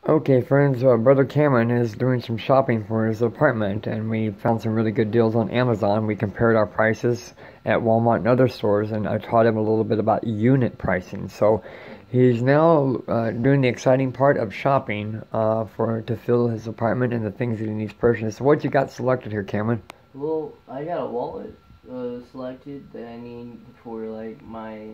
Okay, friends, Brother Cameron is doing some shopping for his apartment, and we found some really good deals on Amazon. We compared our prices at Walmart and other stores, and I taught him a little bit about unit pricing. So he's now doing the exciting part of shopping to fill his apartment and the things that he needs purchased. So what you got selected here, Cameron? Well, I got a wallet selected that I need for like my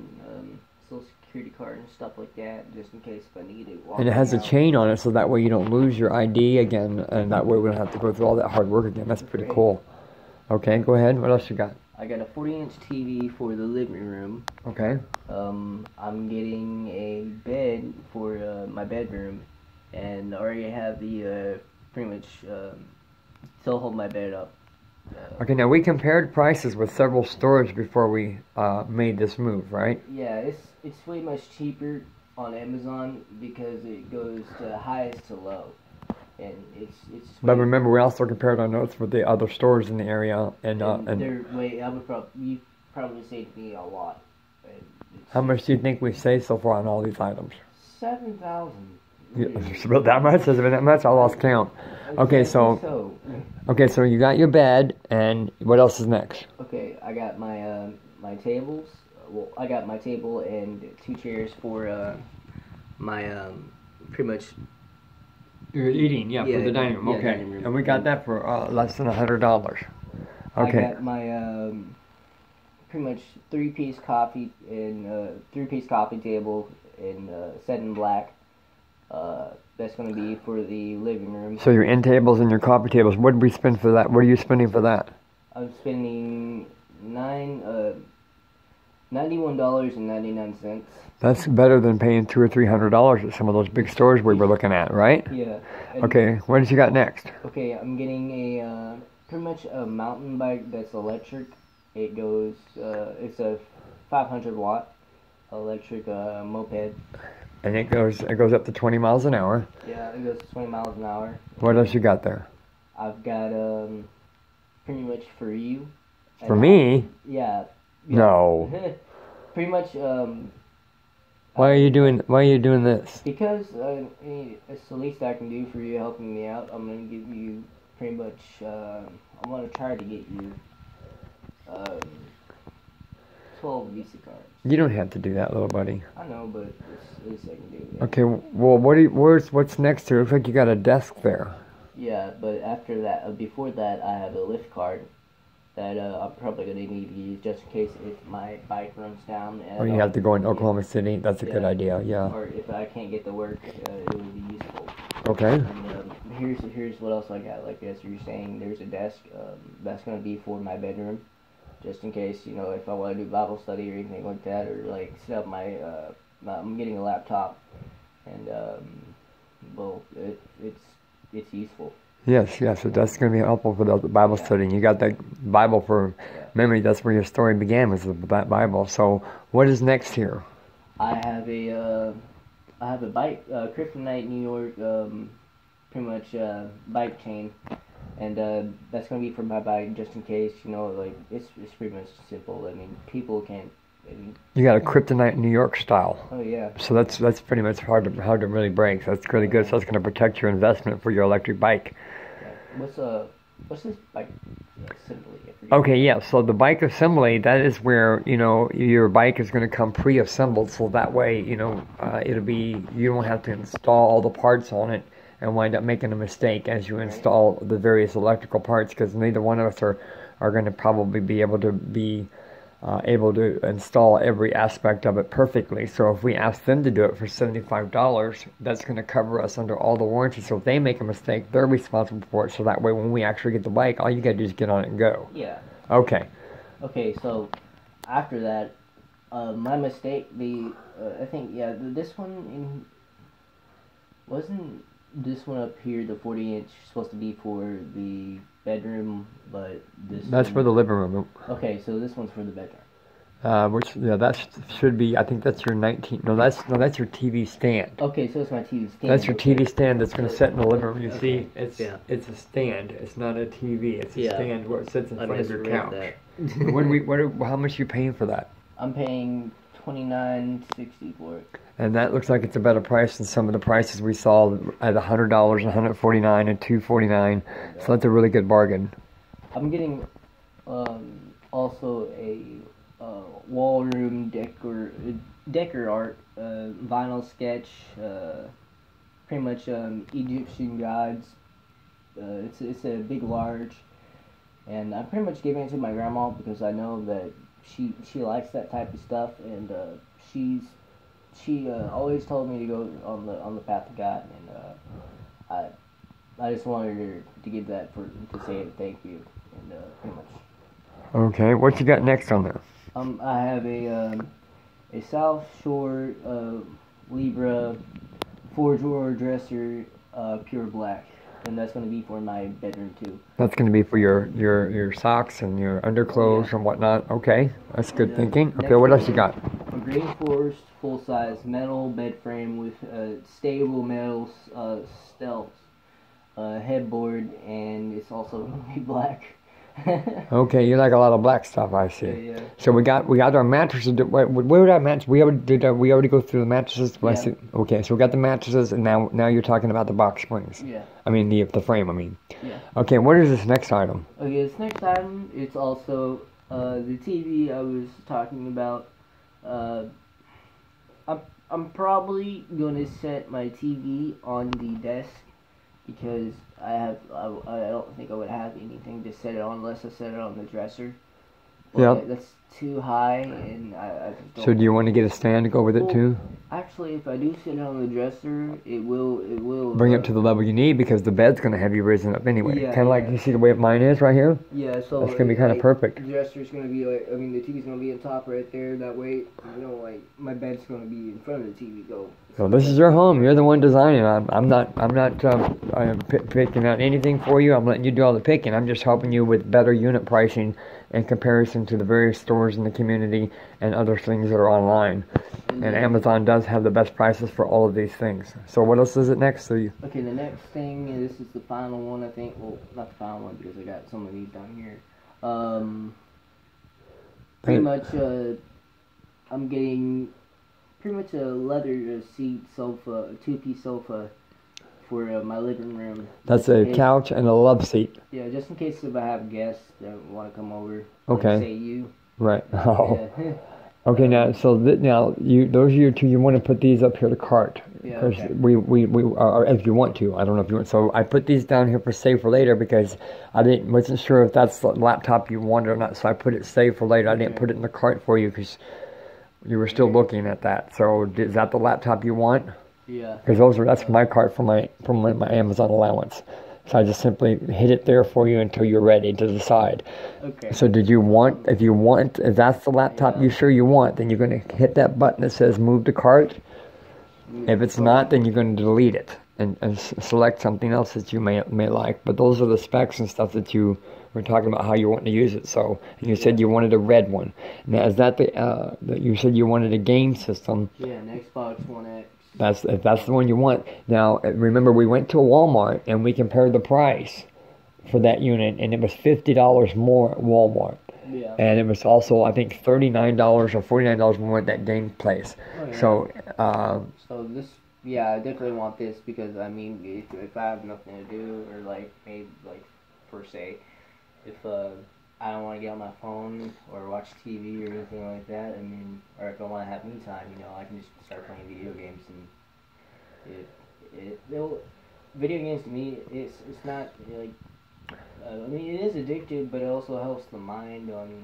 social security card and stuff like that, just in case if I need it. And it has a out. chain on it, so that way you don't lose your ID again, and that way we don't have to go through all that hard work again. That's pretty cool. Okay, go ahead. What else you got? I got a 40-inch TV for the living room. Okay. I'm getting a bed for my bedroom, and I already have the pretty much still hold my bed up. Okay, now we compared prices with several stores before we made this move, right? Yeah, it's way much cheaper on Amazon because it goes to highest to low, and it's. But remember, we also compared our notes with the other stores in the area, and they're way. You probably saved me a lot. How much do you think we've saved so far on all these items? 7,000. It's about that much? Has it been that much? I lost count. Okay, so you got your bed, and what else is next? Okay, I got my my tables. Well, I got my table and 2 chairs for my pretty much. You're eating, for the dining room. Okay, dining room. And we got that for less than $100. Okay. I got my pretty much 3-piece coffee and 3-piece coffee table in set in black. That's going to be for the living room. So your end tables and your coffee tables, what did we spend for that? What are you spending for that? I'm spending $91.99. That's better than paying $200 or $300 at some of those big stores we were looking at, right? Yeah. Okay, what did you got next? Okay, I'm getting a pretty much a mountain bike that's electric. It goes, it's a 500-watt electric moped. And it goes up to 20 miles an hour. Yeah, it goes to 20 miles an hour. What else you got there? I've got pretty much for you. For me? Yeah. No. Pretty much. Why are you doing this? Because it's the least I can do for you, helping me out. I'm gonna give you pretty much. I'm gonna try to get you 12 Visa cards. You don't have to do that, little buddy. I know, but it's the least I can do. Yeah. Okay, well, what's next here? Looks like you got a desk there. Yeah, but after that, before that, I have a lift card that I'm probably going to need to use just in case if my bike runs down. Or you have to go in Oklahoma City. That's a good idea, yeah. Or if I can't get to work, it would be useful. Okay. And here's what else I got. Like as you're saying, there's a desk. That's going to be for my bedroom. Just in case, if I want to do Bible study or anything like that, or like set up I'm getting a laptop, and it's useful. Yes, so that's going to be helpful for the Bible study. You got that Bible for memory. That's where your story began, was that Bible. So what is next here? I have a bike, Kryptonite New York, pretty much bike chain. And that's going to be for my bike, just in case, it's pretty much simple. I mean, people can't. You got a Kryptonite New York style. Oh, yeah. So that's pretty much hard to really break. So that's really good. So that's going to protect your investment for your electric bike. Yeah. What's this bike assembly? Okay, yeah. So the bike assembly, that is where, your bike is going to come pre-assembled. So that way, it'll be, you don't have to install all the parts on it and wind up making a mistake as you install the various electrical parts, because neither one of us are going to probably be able to install every aspect of it perfectly. So if we ask them to do it for $75, that's going to cover us under all the warranty. So if they make a mistake, they're responsible for it. So that way when we actually get the bike, all you got to do is get on it and go. Yeah. Okay. Okay, so after that, my mistake, I think, this one wasn't this one up here, the 40-inch, supposed to be for the bedroom, but that's for the living room. Okay, so this one's for the bedroom. That should be. I think that's your 19. No, that's your TV stand. Okay, so it's my TV stand. That's your TV stand that's going to sit in the living room. You see, it's a stand. It's not a TV. It's a stand where it sits in front of your couch. How much are you paying for that? I'm paying $29.60 for it. And that looks like it's a better price than some of the prices we saw at $100 and $149 and $249. So that's a really good bargain. I'm getting also a wall room decor art vinyl sketch, pretty much Egyptian gods. It's a big large, and I'm pretty much giving it to my grandma because I know that she likes that type of stuff, and she always told me to go on the path of God, and I just wanted her to give that to say thank you, and pretty much. Okay, what you got next on there? I have a South Shore Libra 4-drawer dresser, pure black, and that's going to be for my bedroom too. That's going to be for your socks and your underclothes and whatnot. Okay, that's good thinking. Okay, what else you got? A Green Forest full-size metal bed frame with stable metal stealth headboard, and it's also going to be black. Okay, you like a lot of black stuff, I see. Yeah. So we got our mattresses. Where were our mattresses? We already go through the mattresses. Yeah. Okay, so we got the mattresses, and now you're talking about the box springs. Yeah. I mean the frame. I mean. Yeah. Okay, what is this next item? Okay, this next item, it's also the TV I was talking about. I'm probably gonna set my TV on the desk because I don't think I would have anything to set it on unless I set it on the dresser. Yeah. That's too high, and I just don't. So do you want to get a stand to go with it too? Actually, if I do sit it on the dresser, it will Bring it up to the level you need because the bed's going to have you risen up anyway. Yeah, kind of like you see the way mine is right here. Yeah, so that's going to be kind of perfect. The dresser's going to be like, I mean, the TV's going to be on top right there. That way, my bed's going to be in front of the TV. So this is your home. You're the one designing. I'm not picking out anything for you. I'm letting you do all the picking. I'm just helping you with better unit pricing in comparison to the various stores in the community and other things that are online. And Amazon does have the best prices for all of these things. So what else is it next? Okay, the next thing, and this is the final one, I think. Well, not the final one because I got some of these down here. Pretty much, I'm getting pretty much a leather seat sofa, a 2-piece sofa for my living room. That's a couch and a love seat. Yeah, just in case if I have guests that want to come over. Okay. Like say you. Right. Oh. Yeah. Okay, now those are your two. You want to put these up here to cart because we if you want to. I don't know if you want. So I put these down here for save for later because I wasn't sure if that's the laptop you wanted or not. So I put it save for later. I didn't put it in the cart for you because you were still looking at that. So is that the laptop you want? Yeah. Because that's my cart from my Amazon allowance. So I just simply hit it there for you until you're ready to decide. Okay. So if that's the laptop you sure you want, then you're going to hit that button that says move to cart. If it's not, then you're going to delete it and select something else that you may like. But those are the specs and stuff that you were talking about how you want to use it. So and you said you wanted a red one. Now is that you said you wanted a game system? Yeah, an Xbox One X. If that's the one you want. Now, remember, we went to Walmart and we compared the price for that unit, and it was $50 more at Walmart. Yeah. And it was also, I think, $39 or $49 more at that game place. Oh, yeah. So this, I definitely want this because, I mean, if I have nothing to do, or, maybe, per se, if I don't want to get on my phone or watch TV or anything like that. I mean, or if I want to have me time, I can just start playing video games, and video games to me, it's not I mean, it is addictive, but it also helps the mind on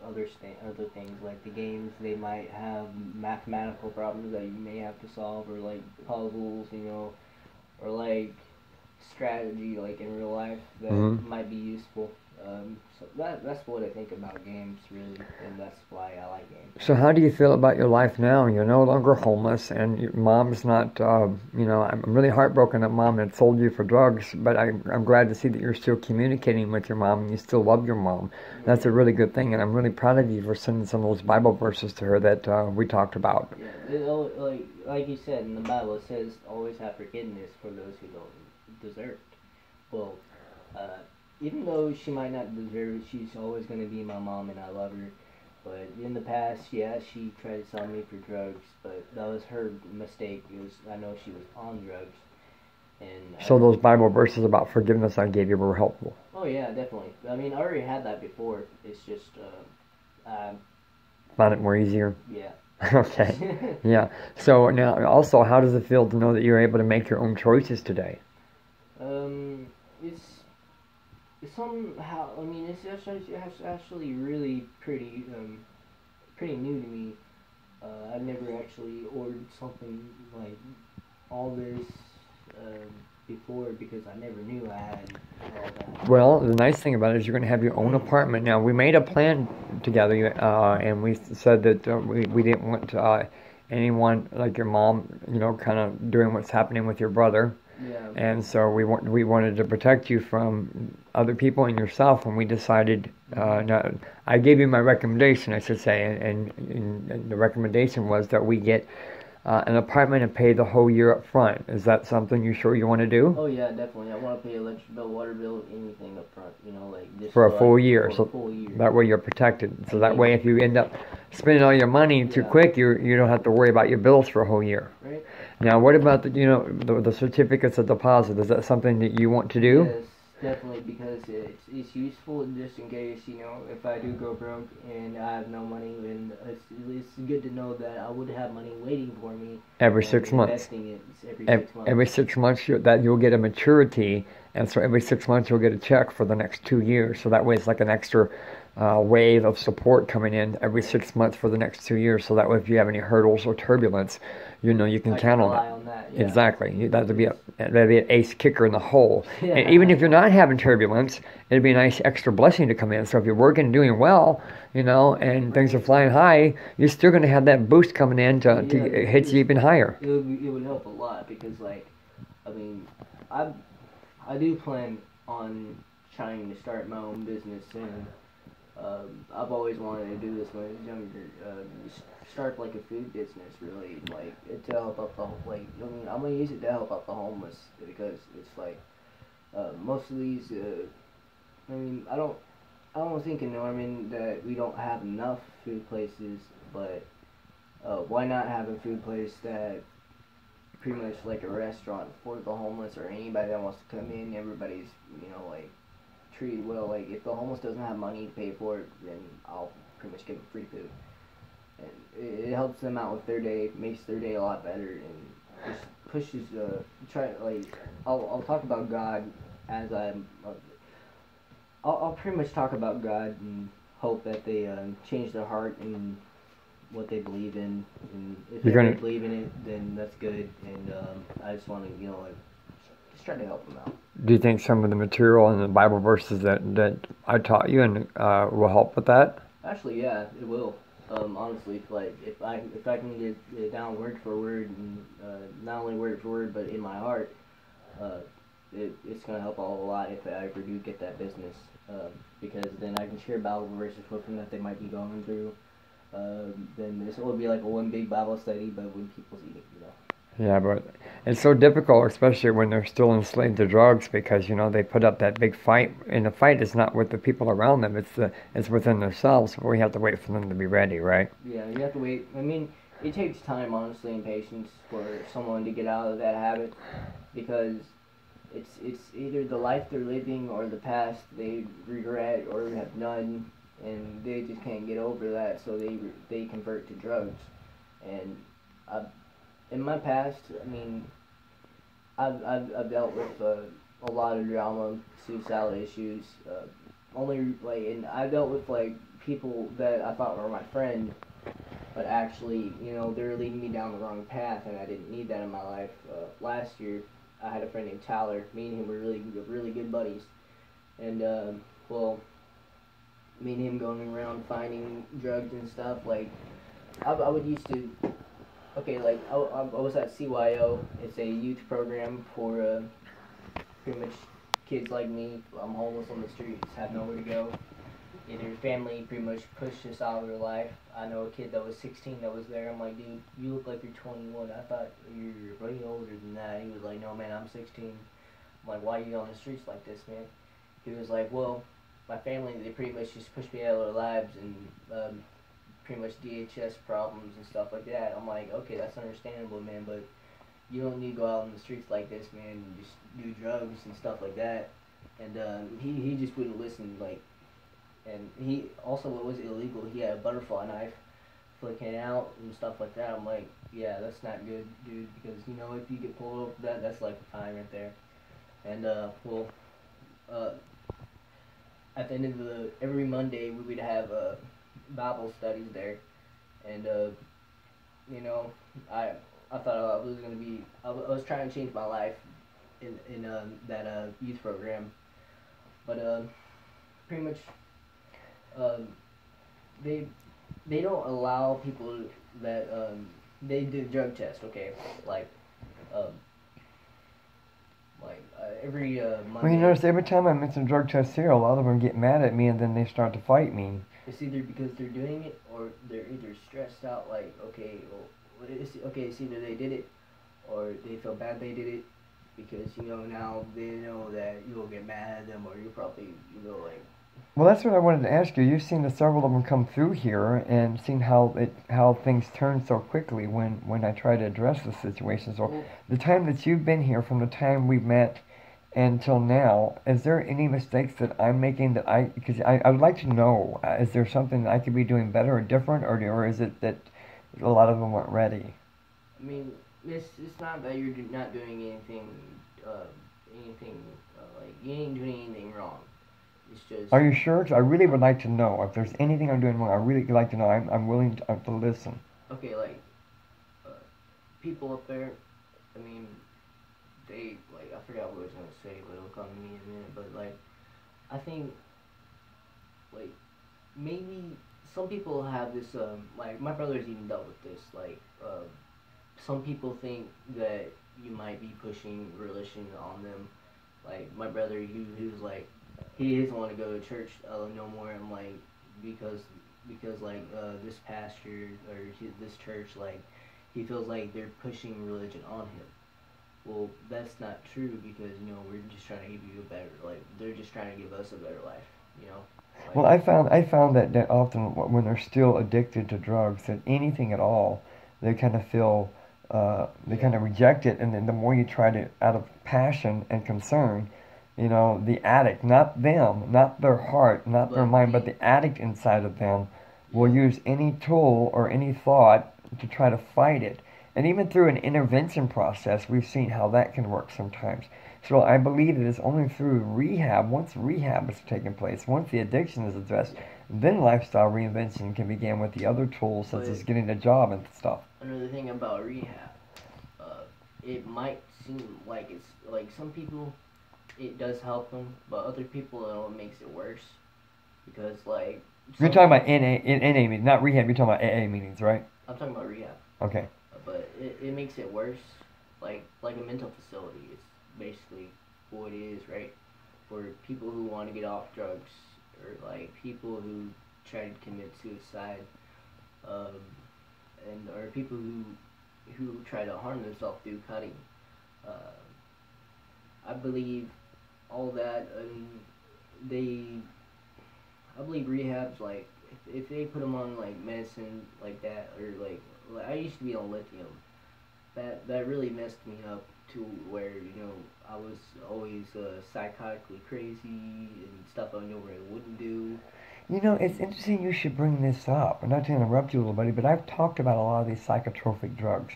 other things like the games. They might have mathematical problems that you may have to solve, or puzzles, or strategy in real life that might be useful. So that's what I think about games, really, and that's why I like games. So how do you feel about your life now? You're no longer homeless, and your mom's not, I'm really heartbroken that mom had sold you for drugs, but I'm glad to see that you're still communicating with your mom, and you still love your mom. That's a really good thing, and I'm really proud of you for sending some of those Bible verses to her that we talked about. Yeah, like you said, in the Bible, it says, always have forgiveness for those who don't deserve it. Well, even though she might not deserve it, she's always going to be my mom, and I love her. But in the past, yeah, she tried to sell me for drugs, but that was her mistake. It was, I know she was on drugs, and So those Bible verses about forgiveness I gave you were helpful. oh yeah, definitely. I mean, I already had that before. It's just, Found it more easier. yeah. Okay. Yeah. So now, also, how does it feel to know that you're able to make your own choices today? Um, it's somehow. I mean, it's actually really pretty new to me. I've never actually ordered something like all this uh, before because I never knew I had all that. Well, the nice thing about it is you're going to have your own apartment. Now, we made a plan together, and we said that we didn't want anyone like your mom, kind of doing what's happening with your brother. Yeah. And so we wanted to protect you from other people and yourself, and we decided. I gave you my recommendation, I should say, and the recommendation was that we get an apartment and pay the whole year up front. Is that something you sure you want to do? Oh yeah, definitely. I want to pay electric bill, water bill, anything up front. Like just For a full year, for a full year. That way you're protected. So that way, if you end up spending all your money too quick, you don't have to worry about your bills for a whole year. Right. Now, what about the certificates of deposit? Is that something that you want to do? Yes, definitely, because it's useful just in case, if I do go broke and I have no money, then it's good to know that I would have money waiting for me. Every 6 months. Investing it every 6 months. Every 6 months, you'll get a maturity, and so every 6 months you'll get a check for the next 2 years. So that way it's like an extra wave of support coming in every 6 months for the next 2 years. So that way, if you have any hurdles or turbulence, you can count on rely it. on that, yeah. Exactly. That'd be an ace kicker in the hole. Yeah. And even if you're not having turbulence, it'd be a nice extra blessing to come in. So if you're working and doing well, and things are flying high, you're still going to have that boost coming in to hit you even higher. It would help a lot because, I do plan on trying to start my own business soon. I've always wanted to do this when I was younger. Start like a food business, really, to help out the I'm gonna use it to help out the homeless because it's most of these. I don't think in Norman that we don't have enough food places, but why not have a food place that pretty much like a restaurant for the homeless or anybody that wants to come in? Everybody's treated well. If the homeless doesn't have money to pay for it, then I'll pretty much give them free food, and it helps them out with their day, makes their day a lot better, and just pushes. I'll talk about God as I'll pretty much talk about God and hope that they change their heart and what they believe in, and if they believe in it, then that's good. And I just want to just try to help them out. Do you think some of the material and the Bible verses that I taught you and will help with that? Actually, yeah, it will. Honestly, if I can get it down word for word, and not only word for word, but in my heart, it's gonna help a lot if I ever do get that business. Because then I can share Bible verses with them that they might be going through. Then this will be like a one big Bible study, but when people's eating, Yeah, but it's so difficult, especially when they're still enslaved to drugs, because they put up that big fight, and the fight is not with the people around them; it's within themselves. But we have to wait for them to be ready, right? Yeah, you have to wait. It takes time, honestly, and patience for someone to get out of that habit, because it's either the life they're living or the past they regret or have done, and they just can't get over that, so they convert to drugs. And in my past, I've dealt with a lot of drama, suicidal issues. And I dealt with people that I thought were my friend, but actually, they were leading me down the wrong path, and I didn't need that in my life. Last year, I had a friend named Tyler. Me and him were really good buddies, and me and him going around finding drugs and stuff. I would used to. Okay, I was at CYO. It's a youth program for pretty much kids like me. I'm homeless on the streets, have nowhere to go. And their family pretty much pushed us out of their life. I know a kid that was 16 that was there. I'm like, dude, you look like you're 21. I thought you're way older than that. He was like, no, man, I'm 16. I'm like, why are you on the streets like this, man? He was like, well, my family, they pretty much just pushed me out of their lives, and pretty much DHS problems and stuff like that. I'm like, okay, that's understandable, man, but you don't need to go out in the streets like this, man, and just do drugs and stuff like that. And he just wouldn't listen, like, and he also, what was illegal, he had a butterfly knife flicking it out and stuff like that. I'm like, yeah, that's not good, dude, because, you know, if you get pulled over for that, that's like a fine right there. And, uh, at the end of every Monday, we would have Bible studies there. And, you know, I thought I was going to be, I was trying to change my life in that youth program. But pretty much, um, they they don't allow people that they do drug tests. Okay, like um, every Well, you Monday. notice every time I mention drug tests here, a lot of them get mad at me and then they start to fight me. It's either because they're doing it or they're either stressed out. Like, okay, well, it's either they did it or they feel bad they did it because, you know, now they know that you'll get mad at them or you probably, you know, like. Well, that's what I wanted to ask you. You've seen several of them come through here and seen how things turn so quickly when I try to address the situation. So, Well, the time that you've been here, from the time we met until now, is there any mistakes that I'm making that because I would like to know, is there something that I could be doing better or different, or is it that a lot of them weren't ready? I mean, it's not that you're not doing anything like you ain't doing anything wrong. It's just Are you sure? 'Cause I really would like to know. If there's anything I'm doing wrong, I really would like to know. I'm willing to listen. okay, like uh, people up there. I mean, they like I forgot what I was gonna say, but it'll come to me in a minute. But like, I think like maybe some people have this like my brother's even dealt with this. Like some people think that you might be pushing religion on them. Like my brother, he was like he doesn't want to go to church no more. I'm like because like this pastor or this church like he feels like they're pushing religion on him. Well, that's not true because you know we're just trying to give you a better like they're just trying to give us a better life. You know, Well, like I found that often when they're still addicted to drugs, that anything at all, they kind of feel they yeah, kind of reject it, and then the more you try to, out of passion and concern, the addict, not them, not their heart, not their but mind, but the the addict inside of them, will yeah, use any tool or any thought to try to fight it. And even through an intervention process, we've seen how that can work sometimes. So I believe it is only through rehab, once rehab has taken place, once the addiction is addressed, yeah. then lifestyle reinvention can begin with the other tools such But as getting a job and stuff. another thing about rehab, uh, it might seem like it's like some people it does help them, but other people it makes it worse because like You're some talking about NA meetings, not rehab, you're talking about AA meetings, right? I'm talking about rehab, Okay. but it makes it worse. Like a mental facility is basically what it is, right? For people who want to get off drugs or like people who try to commit suicide, um, and or people who try to harm themselves through cutting. Uh, I believe all that. They, I believe rehabs like if they put them on like medicine like that or like I used to be on lithium. That really messed me up to where you know I was always psychotically crazy and stuff I knew I wouldn't do. It's interesting you should bring this up. I'm not to interrupt you, little buddy, but I've talked about a lot of these psychotropic drugs.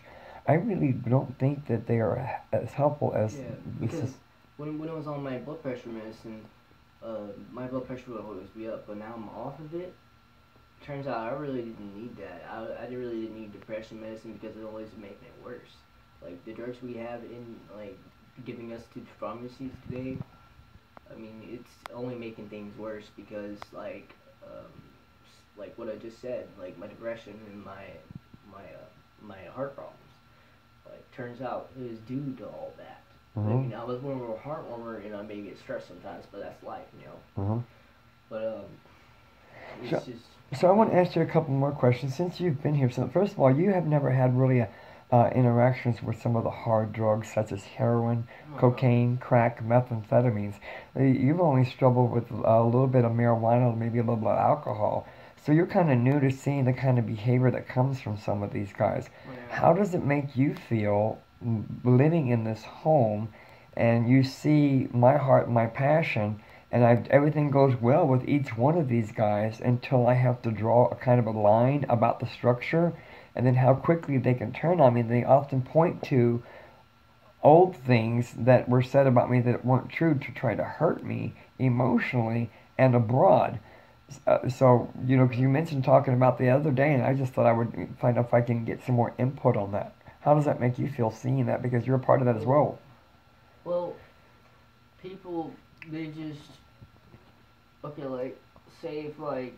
I really don't think that they are as helpful as Yeah, this because is. when I was on my blood pressure medicine, my blood pressure would always be up, but now I'm off of it. Turns out I really didn't need that. I really didn't need depression medicine because it always made me worse. Like the drugs we have in like giving us to pharmacies today, I mean it's only making things worse because like what I just said, like my depression and my heart problems. Like turns out it was due to all that. I Hmm. mean I was more of a heart warmer and I may get stressed sometimes, but that's life, you know. Hmm. But So, it's just so I want to ask you a couple more questions since you've been here. So first of all, you have never had really interactions with some of the hard drugs such as heroin, oh no. cocaine, crack, methamphetamines. You've only struggled with a little bit of marijuana, maybe a little bit of alcohol. So you're kind of new to seeing the kind of behavior that comes from some of these guys. Yeah. How does it make you feel living in this home and you see my heart, my passion, and everything goes well with each one of these guys until I have to draw a kind of a line about the structure and then how quickly they can turn on me. They often point to old things that were said about me that weren't true to try to hurt me emotionally and abroad. So, you know, because you mentioned talking about the other day, and I just thought I would find out if I can get some more input on that. How does that make you feel seeing that? Because you're a part of that as well. Well, people, they just, okay, like, say if, like,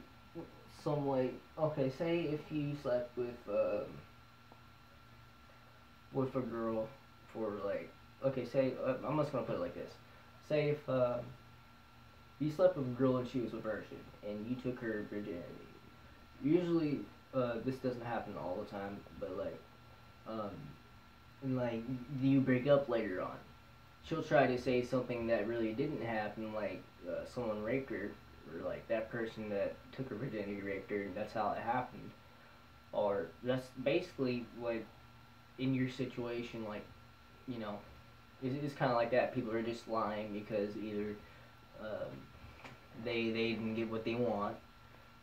some, like, okay, say if you slept with a girl for, like, okay, say, I'm just gonna put it like this. Say if, you slept with a girl and she was a virgin, and you took her virginity. Usually, this doesn't happen all the time, but, like, um, and, like, you break up later on. She'll try to say something that really didn't happen, like someone raped her, or like that person that took her virginity raped her, and that's how it happened. Or that's basically what in your situation, like you know, it's kind of like that. People are just lying because either um, they didn't get what they want,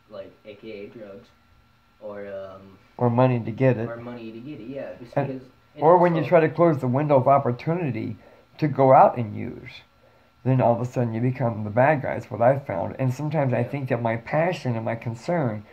like AKA drugs, Or money to get it. or money to get it. Yeah, just And, because. or when you try to close the window of opportunity to go out and use, then all of a sudden you become the bad guy. Is what I've found. And sometimes I think that my passion and my concern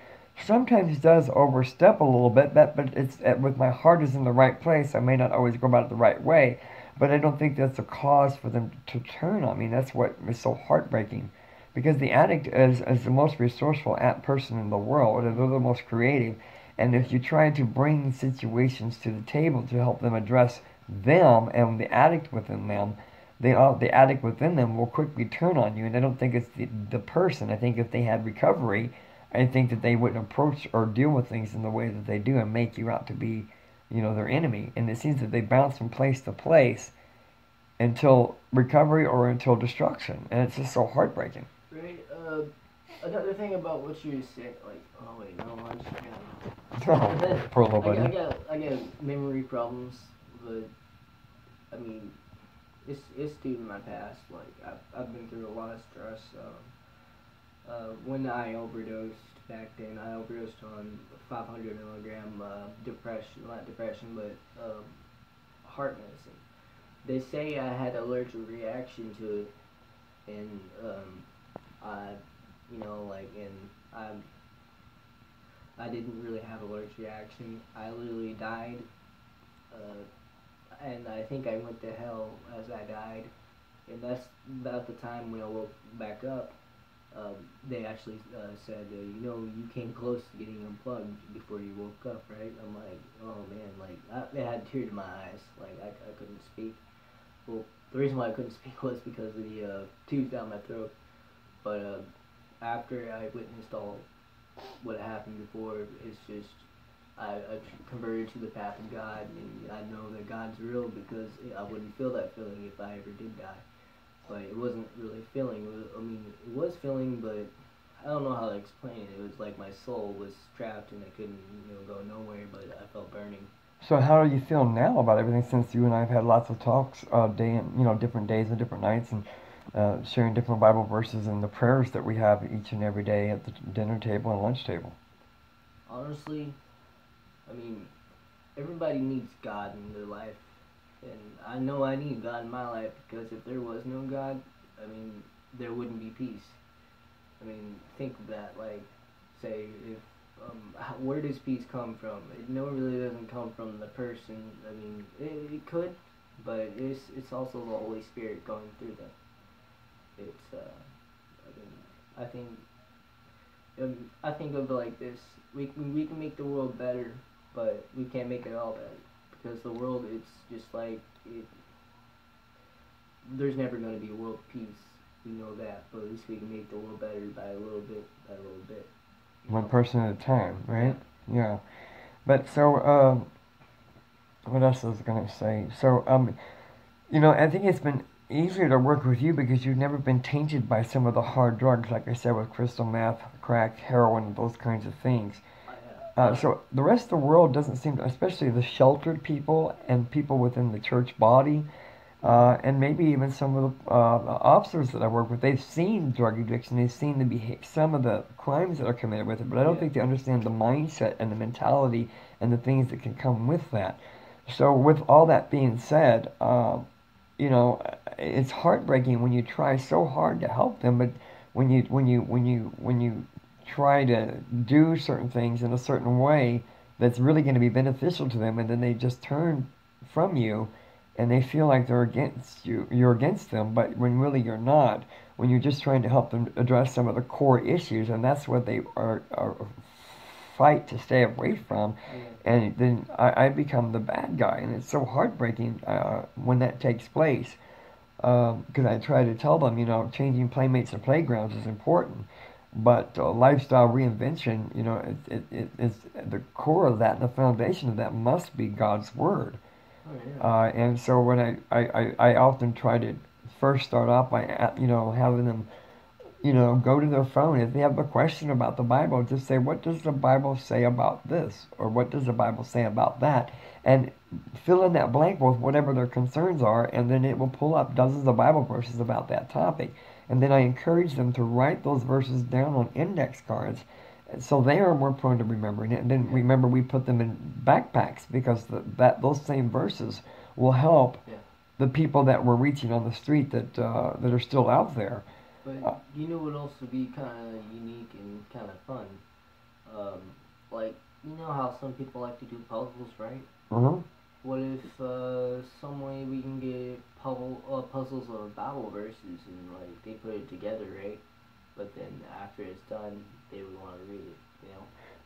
sometimes does overstep a little bit, but it's with my heart is in the right place. I may not always go about it the right way, but I don't think that's a cause for them to turn on me. That's what is so heartbreaking, because the addict is the most resourceful person in the world, and they're the most creative. And if you try to bring situations to the table to help them address them and the addict within them, the addict within them will quickly turn on you. And I don't think it's the person. I think if they had recovery, I think that they wouldn't approach or deal with things in the way that they do and make you out to be, you know, their enemy. And it seems that they bounce from place to place until recovery or until destruction. And it's just so heartbreaking. Right. Another thing about what you said, like, oh wait, no, I just Poor little buddy. I got memory problems, but I mean, it's due to my past. Like, I've been through a lot of stress. When I overdosed back then, I overdosed on 500 milligram depression, not depression, but heart medicine. They say I had an allergic reaction to it, and I, you know, like, and I didn't really have an allergic reaction. I literally died, and I think I went to hell as I died, and that's about the time when I woke back up. They actually said, you know, you came close to getting unplugged before you woke up, right? I'm like, oh man, like, I had tears in my eyes, like, I couldn't speak. Well, the reason why I couldn't speak was because of the tubes down my throat. But after I witnessed all what happened before, it's just I converted to the path of God, and I know that God's real because I wouldn't feel that feeling if I ever did die. But it wasn't really feeling. I mean, it was feeling, but I don't know how to explain it. It was like my soul was trapped and I couldn't, you know, go nowhere. But I felt burning. So how do you feel now about everything, since you and I have had lots of talks different days and different nights, and sharing different Bible verses and the prayers that we have each and every day at the dinner table and lunch table? Honestly, I mean, everybody needs God in their life. And I know I need God in my life because if there was no God, I mean, there wouldn't be peace. I mean, think of that. Like, say, if where does peace come from? It really doesn't come from the person. I mean, it could, but it's also the Holy Spirit going through them. It's I think of it like this: we can make the world better, but we can't make it all better because the world, it's just like it. There's never going to be a world peace. We know that, but at least we can make the world better by a little bit, by a little bit. One person at a time, right? Yeah. But so, what else was I gonna say? So, I think it's been easier to work with you because you've never been tainted by some of the hard drugs, like I said, with crystal meth, crack, heroin, those kinds of things. So the rest of the world doesn't seem, especially the sheltered people and people within the church body, and maybe even some of the officers that I work with, they've seen drug addiction, they've seen some of the crimes that are committed with it, but I don't think they understand the mindset and the mentality and the things that can come with that. So with all that being said, you know, it's heartbreaking when you try so hard to help them, but when you try to do certain things in a certain way that's really going to be beneficial to them, and then they just turn from you, and they feel like they're against you, you're against them, but when really you're not. When you're just trying to help them address some of the core issues, and that's what they are fight to stay away from, and then I become the bad guy, and it's so heartbreaking when that takes place. Because I try to tell them, changing playmates and playgrounds is important, but lifestyle reinvention, it's the core of that, and the foundation of that must be God's word. Oh, yeah. And so when I often try to first start off by having them go to their phone. If they have a question about the Bible, just say, what does the Bible say about this? Or what does the Bible say about that? And fill in that blank with whatever their concerns are, and then it will pull up dozens of Bible verses about that topic. And then I encourage them to write those verses down on index cards so they are more prone to remembering it. And then remember, we put them in backpacks because those same verses will help the people that we're reaching on the street that are still out there. But would also be kind of unique and kind of fun. Um, like, how some people like to do puzzles, right? Uh-huh. What if some way we can get puzzles of Bible verses and like they put it together, right? But then after it's done, they would want to read it.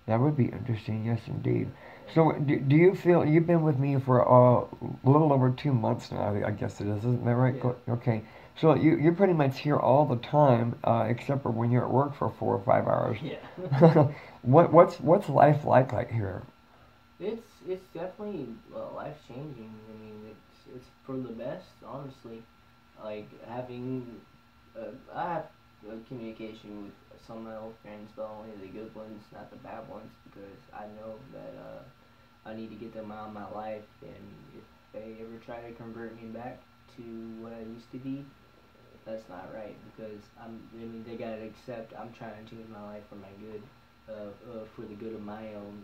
That would be interesting, yes, indeed. So, do you feel you've been with me for a little over 2 months now? I guess it is, isn't that right? Yeah. Okay. So you're pretty much here all the time, except for when you're at work for 4 or 5 hours. Yeah. What's life like here? It's definitely life changing. I mean, it's for the best, honestly. Like having, I have communication with some of my old friends, but only the good ones, not the bad ones, because I know that I need to get them out of my life, and if they ever try to convert me back to what I used to be, that's not right, because I mean, they gotta accept I'm trying to change my life for my good, for the good of my own.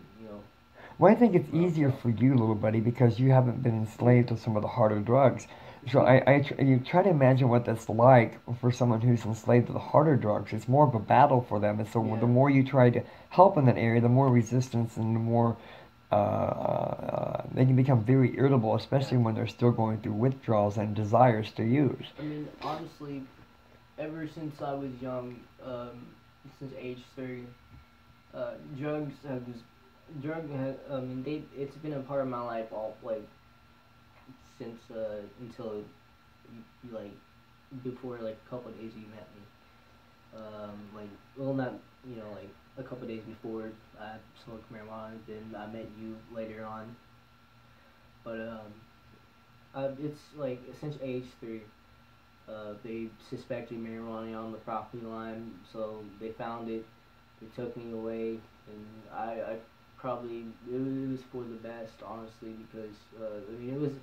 Well, I think it's Well, easier for you, little buddy, because you haven't been enslaved to some of the harder drugs. So you try to imagine what that's like for someone who's enslaved to the harder drugs. It's more of a battle for them, and so the yeah. more you try to help in that area, the more resistance and the more they can become very irritable, especially when they're still going through withdrawals and desires to use. I mean, honestly, ever since I was young, since age 30, drugs have just I mean, it's been a part of my life all like since until like before like a couple of days you met me. Like, well, not like a couple of days before I smoked marijuana, then I met you later on. But it's like since age 3. They suspected marijuana on the property line, so they found it. They took me away, and I probably it was for the best, honestly, because I mean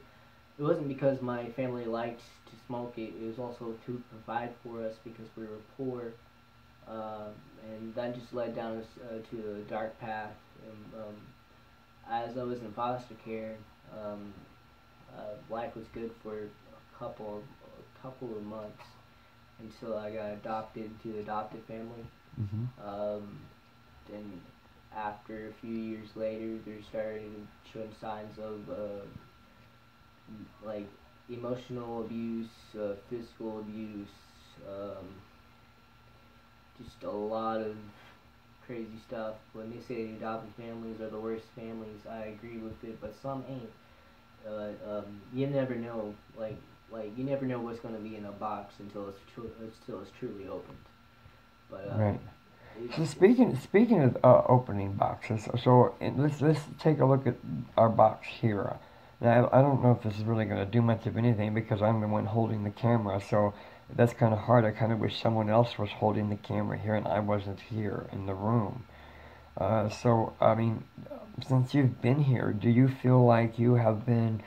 it wasn't because my family liked to smoke it. It was also to provide for us because we were poor, and that just led down us to a dark path. And as I was in foster care, life was good for a couple of months until I got adopted into the adopted family. Then after a few years later, they started showing signs of like emotional abuse, physical abuse, just a lot of crazy stuff. When they say the adopted families are the worst families, I agree with it, but some ain't. You never know, like you never know what's going to be in a box until it's truly opened. But Right. So speaking of opening boxes, so let's take a look at our box here. Now, I don't know if this is really going to do much of anything because I'm the one holding the camera, so that's kind of hard. I kind of wish someone else was holding the camera here and I wasn't here in the room. So, I mean, since you've been here, do you feel like you have been,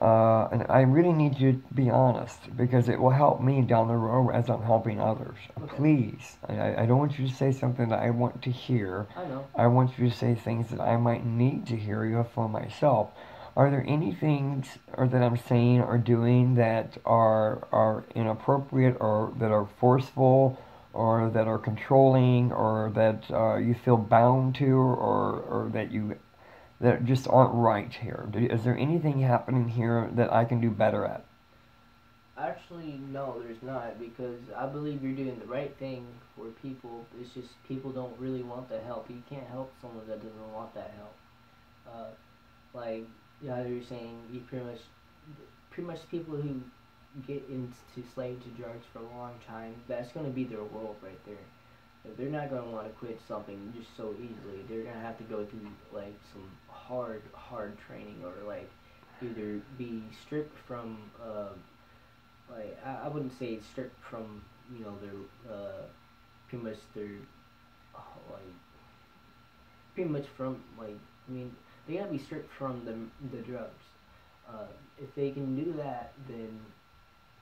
and I really need you to be honest because it will help me down the road as I'm helping others. Okay. Please, I don't want you to say something that I want to hear. I know. I want you to say things that I might need to hear for myself. Are there any things or that I'm saying or doing that are inappropriate or that are forceful or that are controlling or that you feel bound to or that just aren't right here? Is there anything happening here that I can do better at? Actually, no, there's not, because I believe you're doing the right thing for people. It's just people don't really want the help. You can't help someone that doesn't want that help. Like, yeah, you're saying, you pretty much people who get into slave to drugs for a long time, that's going to be their world right there. But they're not going to want to quit something just so easily. They're going to have to go through like some hard training, or like either be stripped from like I wouldn't say stripped from, you know, their pretty much their like pretty much from, like, I mean, they gotta be stripped from the drugs. If they can do that, then,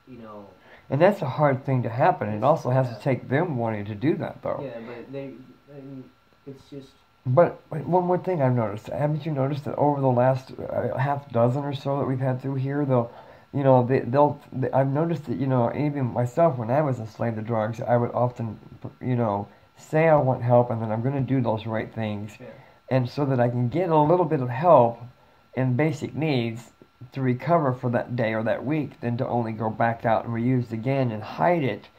you know. And that's a hard thing to happen. It also has Yeah. to take them wanting to do that, though. Yeah, but I mean, it's just. But one more thing I've noticed. Haven't you noticed that over the last half dozen or so that we've had through here, I've noticed that, even myself, when I was enslaved to drugs, I would often, say I want help and then I'm going to do those right things. Yeah. And so that I can get a little bit of help in basic needs to recover for that day or that week, than to only go back out and reuse again and hide it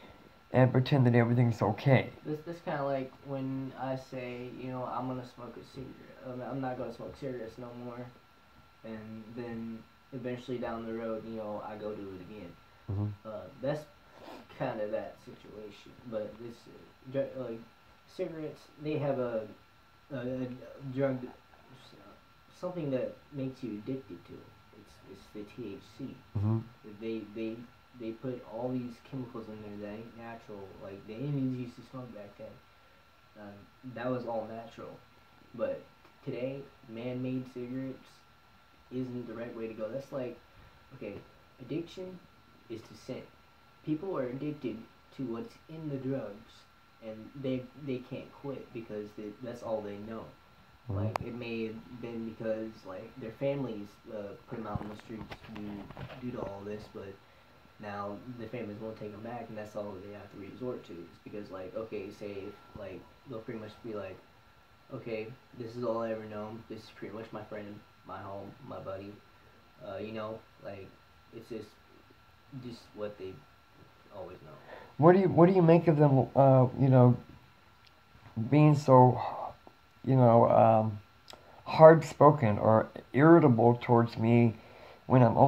and pretend that everything's okay. This kind of like when I say, you know, I'm gonna smoke a cigarette. I'm not gonna smoke cigarettes no more, and then eventually down the road, you know, I go do it again. Mm-hmm. That's kind of that situation. But this like cigarettes, they have a drug, something that makes you addicted to it. It's the THC. Mm-hmm. They put all these chemicals in there that ain't natural. Like, the Indians used to smoke back then. That was all natural. But today, man-made cigarettes isn't the right way to go. That's like, okay, addiction is to sin. People are addicted to what's in the drugs, and they can't quit because that's all they know. Mm-hmm. Like, it may have been because, like, their families put them out in the streets due to all this, but now the families won't take them back, and that's all they have to resort to. It's because, like, okay, say, like, they'll pretty much be like, okay, this is all I ever known. This is pretty much my friend, my home, my buddy. Like, it's just what they always know. What do you make of them? Being so, hard spoken or irritable towards me when I'm only